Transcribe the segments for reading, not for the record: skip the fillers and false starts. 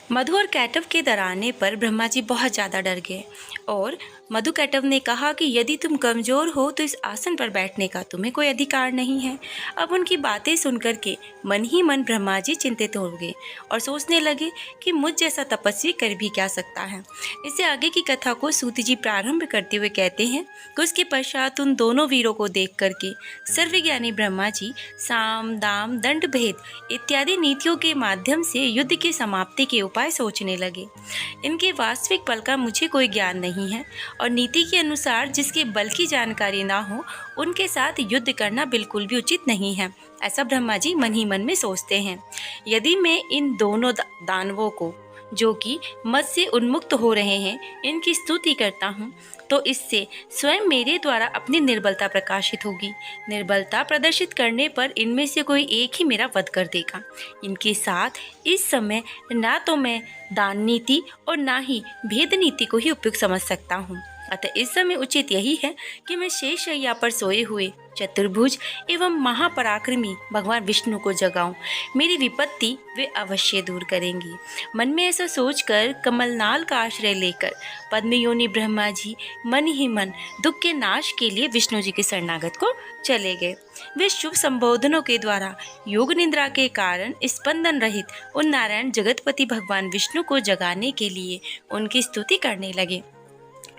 मधु और कैटव के डराने पर ब्रह्मा जी बहुत ज़्यादा डर गए और मधु कैटव ने कहा कि यदि तुम कमज़ोर हो तो इस आसन पर बैठने का तुम्हें कोई अधिकार नहीं है। अब उनकी बातें सुनकर के मन ही मन ब्रह्मा जी चिंतित हो गए और सोचने लगे कि मुझ जैसा तपस्वी कर भी क्या सकता है। इससे आगे की कथा को सूत जी प्रारंभ करते हुए कहते हैं कि उसके पश्चात उन दोनों वीरों को देख करके सर्वज्ञानी ब्रह्मा जी साम दाम दंड भेद इत्यादि नीतियों के माध्यम से युद्ध की समाप्ति के उपाय सोचने लगे। इनके वास्तविक बल का मुझे कोई ज्ञान नहीं है और नीति के अनुसार जिसके बल की जानकारी ना हो उनके साथ युद्ध करना बिल्कुल भी उचित नहीं है, ऐसा ब्रह्मा जी मन ही मन में सोचते हैं। यदि मैं इन दोनों दानवों को जो कि मद से उन्मुक्त हो रहे हैं इनकी स्तुति करता हूँ तो इससे स्वयं मेरे द्वारा अपनी निर्बलता प्रकाशित होगी। निर्बलता प्रदर्शित करने पर इनमें से कोई एक ही मेरा वध कर देगा। इनके साथ इस समय ना तो मैं दान नीति और ना ही भेद नीति को ही उपयुक्त समझ सकता हूँ। अतः इस समय उचित यही है कि मैं शेष शैया पर सोए हुए चतुर्भुज एवं महापराक्रमी भगवान विष्णु को जगाऊं। मेरी विपत्ति वे अवश्य दूर करेंगी। मन में ऐसा सोचकर कमलनाल का आश्रय लेकर पद्मयोनि ब्रह्मा जी मन ही मन दुख के नाश के लिए विष्णु जी के शरणागत को चले गए। वे शुभ संबोधनों के द्वारा योग निद्रा के कारण स्पंदन रहित उन नारायण जगतपति भगवान विष्णु को जगाने के लिए उनकी स्तुति करने लगे।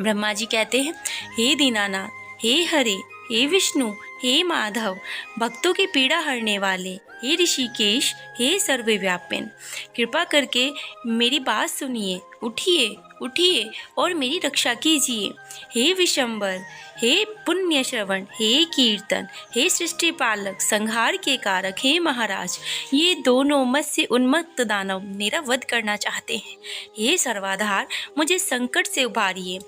ब्रह्मा जी कहते हैं, हे दीनानाथ, हे हरे, हे विष्णु, हे माधव, भक्तों की पीड़ा हरने वाले, हे ऋषिकेश, हे सर्वव्यापिन, कृपा करके मेरी बात सुनिए, उठिए उठिए और मेरी रक्षा कीजिए। हे विशंबर, हे पुण्य श्रवण, हे कीर्तन, हे सृष्टि पालक, संहार के कारक, हे महाराज, ये दोनों मत से उन्मत्त दानव मेरा वध करना चाहते हैं। हे सर्वाधार, मुझे संकट से उबारिए।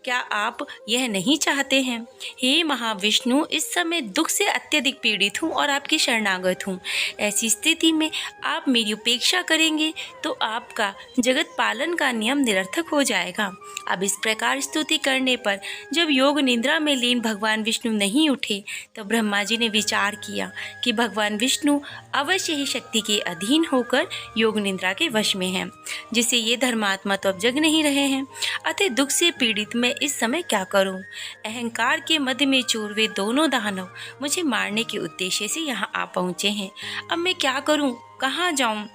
क्या आप यह नहीं चाहते हैं? हे महाविष्णु, इस समय दुख से अत्यधिक पीड़ित हूँ और आपकी शरणागत हूँ। ऐसी स्थिति में आप मेरी उपेक्षा करेंगे तो आपका जगत पालन का नियम निरर्थक हो जाएगा। अब इस प्रकार स्तुति करने पर जब योग निद्रा में लीन भगवान विष्णु नहीं उठे तो ब्रह्मा जी ने विचार किया कि भगवान विष्णु अवश्य ही शक्ति के अधीन होकर योग निद्रा के वश में हैं, जिससे ये धर्मात्मा तो अब जग नहीं रहे हैं। अतः दुख से पीड़ित मैं इस समय क्या करूं? अहंकार के मध्य में चूर वे दोनों दानव मुझे मारने के उद्देश्य से यहाँ आ पहुँचे हैं। अब मैं क्या करूं? कहाँ जाऊं?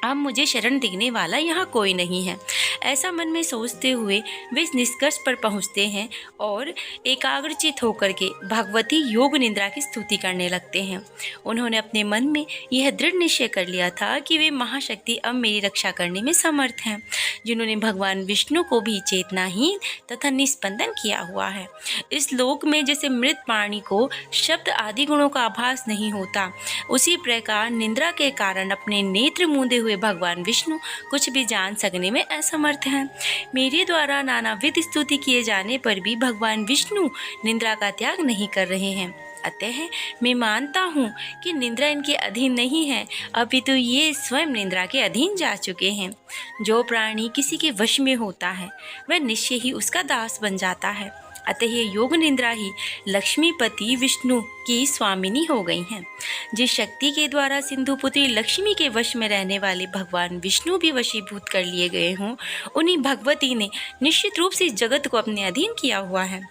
अब मुझे शरण देने वाला यहाँ कोई नहीं है। ऐसा मन में सोचते हुए वे इस निष्कर्ष पर पहुँचते हैं और एकाग्रचित होकर के भगवती योग निद्रा की स्तुति करने लगते हैं। उन्होंने अपने मन में यह दृढ़ निश्चय कर लिया था कि वे महाशक्ति अब मेरी रक्षा करने में समर्थ हैं, जिन्होंने भगवान विष्णु को भी चेतनाहीन तथा निस्पंदन किया हुआ है। इस लोक में जैसे मृत प्राणी को शब्द आदि गुणों का आभास नहीं होता, उसी प्रकार निद्रा के कारण अपने नेत्र मूंदे हुए भगवान विष्णु कुछ भी जान सकने में असमर्थ हैं। मेरे द्वारा नानाविध स्तुति किए जाने पर भी भगवान विष्णु निद्रा का त्याग नहीं कर रहे हैं। अतः मैं मानता हूँ कि निद्रा इनके अधीन नहीं है, अपितु ये स्वयं निद्रा के अधीन जा चुके हैं। जो प्राणी किसी के वश में होता है वह निश्चय ही उसका दास बन जाता है। अतः ये योग निद्रा ही लक्ष्मीपति विष्णु की स्वामिनी हो गई हैं। जिस शक्ति के द्वारा सिंधुपुत्री लक्ष्मी के वश में रहने वाले भगवान विष्णु भी वशीभूत कर लिए गए हों, उन्हीं भगवती ने निश्चित रूप से इस जगत को अपने अधीन किया हुआ है।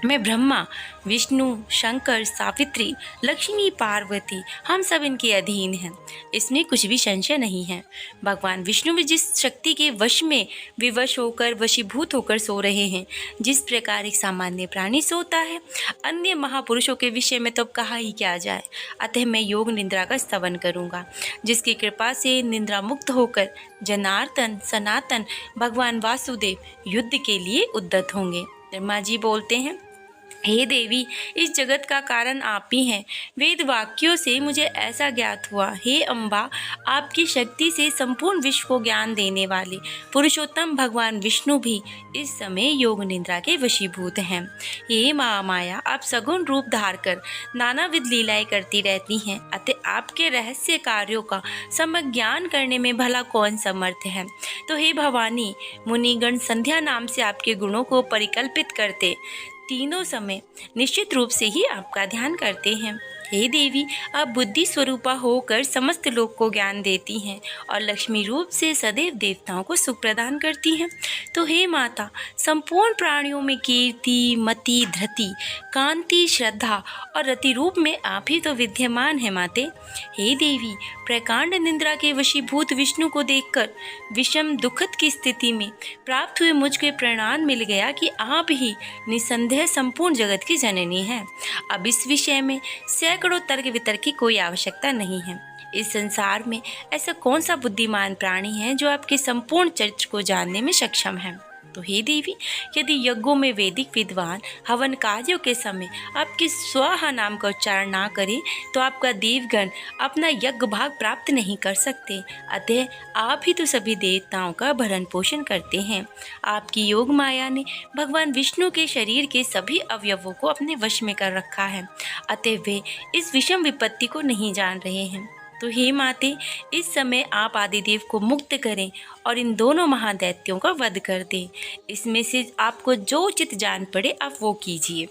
मैं ब्रह्मा, विष्णु, शंकर, सावित्री, लक्ष्मी, पार्वती, हम सब इनके अधीन हैं, इसमें कुछ भी संशय नहीं है। भगवान विष्णु भी जिस शक्ति के वश में विवश होकर वशीभूत होकर सो रहे हैं, जिस प्रकार एक सामान्य प्राणी सोता है, अन्य महापुरुषों के विषय में तो कहा ही क्या जाए। अतः मैं योग निद्रा का स्तवन करूँगा, जिसकी कृपा से निद्रा मुक्त होकर जनार्दन सनातन भगवान वासुदेव युद्ध के लिए उद्यत होंगे। ब्रह्मा जी बोलते हैं, हे देवी, इस जगत का कारण आप ही हैं। वेद वाक्यों से मुझे ऐसा ज्ञात हुआ। हे अम्बा, आपकी शक्ति से संपूर्ण विश्व को ज्ञान देने वाले पुरुषोत्तम भगवान विष्णु भी इस समय योग निद्रा के वशीभूत हैं। हे महामाया, आप सगुण रूप धार कर नानाविध लीलाएं करती रहती हैं, अतः आपके रहस्य कार्यों का सम्यक ज्ञान करने में भला कौन समर्थ है। तो हे भवानी, मुनिगण संध्या नाम से आपके गुणों को परिकल्पित करते तीनों समय निश्चित रूप से ही आपका ध्यान करते हैं। हे देवी, आप बुद्धि स्वरूपा होकर समस्त लोक को ज्ञान देती हैं और लक्ष्मी रूप से सदैव देवताओं को सुख प्रदान करती हैं। तो हे माता, संपूर्ण प्राणियों में कीर्ति, मति, धृति, कांति, श्रद्धा और रति रूप में आप ही तो विद्यमान हैं माते। हे देवी, प्रकांड निंद्रा के वशीभूत विष्णु को देखकर विषम दुखद की स्थिति में प्राप्त हुए मुझको प्रमाण मिल गया कि आप ही निसंदेह संपूर्ण जगत की जननी हैं। अब इस विषय में सैकड़ों तर्क वितर्क की कोई आवश्यकता नहीं है। इस संसार में ऐसा कौन सा बुद्धिमान प्राणी है जो आपके संपूर्ण चरित्र को जानने में सक्षम है। तो हे देवी, यदि यज्ञों में वैदिक विद्वान हवन कार्यों के समय आपके स्वाहा नाम का उच्चारण ना करें तो आपका देवगण अपना यज्ञ भाग प्राप्त नहीं कर सकते। अतः आप ही तो सभी देवताओं का भरण पोषण करते हैं। आपकी योग माया ने भगवान विष्णु के शरीर के सभी अवयवों को अपने वश में कर रखा है। अतः वे इस विषम विपत्ति को नहीं जान रहे हैं। तो हे माते, इस समय आप आदिदेव को मुक्त करें और इन दोनों महादैत्यों का वध कर दें। इसमें से आपको जो उचित जान पड़े आप वो कीजिए।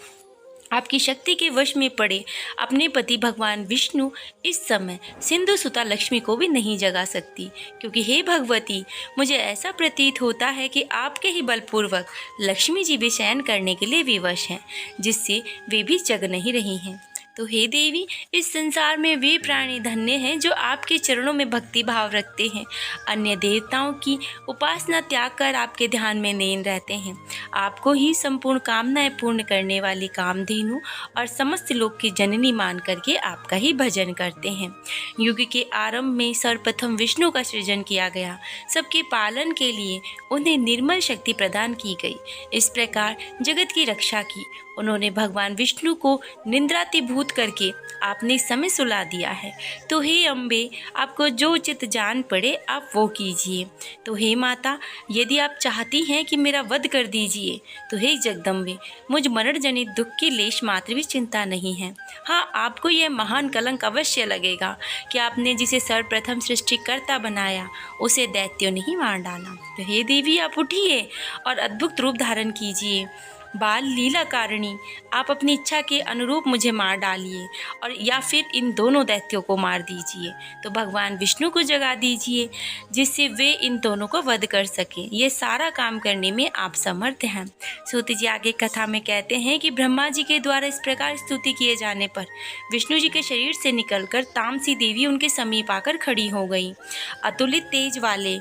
आपकी शक्ति के वश में पड़े अपने पति भगवान विष्णु इस समय सिंधु सुता लक्ष्मी को भी नहीं जगा सकती, क्योंकि हे भगवती, मुझे ऐसा प्रतीत होता है कि आपके ही बलपूर्वक लक्ष्मी जी भी शयन करने के लिए विवश हैं, जिससे वे भी जग नहीं रही हैं। तो हे देवी, इस संसार में वे प्राणी धन्य हैं जो आपके चरणों में भक्ति भाव रखते हैं, अन्य देवताओं की उपासना त्याग कर आपके ध्यान में लीन रहते हैं, आपको ही संपूर्ण कामनाएं पूर्ण करने वाली कामधेनु और समस्त लोक की जननी मान करके आपका ही भजन करते हैं। युग के आरंभ में सर्वप्रथम विष्णु का सृजन किया गया, सबके पालन के लिए उन्हें निर्मल शक्ति प्रदान की गई। इस प्रकार जगत की रक्षा की उन्होंने भगवान विष्णु को निंद्रातिभूत करके आपने समय सुला दिया है। तो हे अम्बे, आपको जो उचित जान पड़े आप वो कीजिए। तो हे माता, यदि आप चाहती हैं कि मेरा वध कर दीजिए तो हे जगदम्बे, मुझ मरण जनित दुख की लेश मात्र भी चिंता नहीं है। हाँ, आपको यह महान कलंक अवश्य लगेगा कि आपने जिसे सर्वप्रथम सृष्टिकर्ता बनाया उसे दैत्यों ने ही मार डाला। तो हे देवी, आप उठिए और अद्भुत रूप धारण कीजिए। बाल लीला कारिणी, आप अपनी इच्छा के अनुरूप मुझे मार डालिए और या फिर इन दोनों दैत्यों को मार दीजिए। तो भगवान विष्णु को जगा दीजिए जिससे वे इन दोनों को वध कर सकें। ये सारा काम करने में आप समर्थ हैं। सूत जी आगे कथा में कहते हैं कि ब्रह्मा जी के द्वारा इस प्रकार स्तुति किए जाने पर विष्णु जी के शरीर से निकलकर तामसी देवी उनके समीप आकर खड़ी हो गई। अतुलित तेज वाले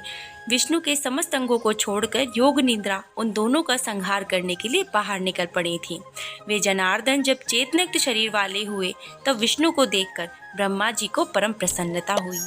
विष्णु के समस्त अंगों को छोड़कर योग निद्रा उन दोनों का संहार करने के लिए बाहर निकल पड़ी थीं। वे जनार्दन जब चेतनयुक्त शरीर वाले हुए तब विष्णु को देखकर ब्रह्मा जी को परम प्रसन्नता हुई।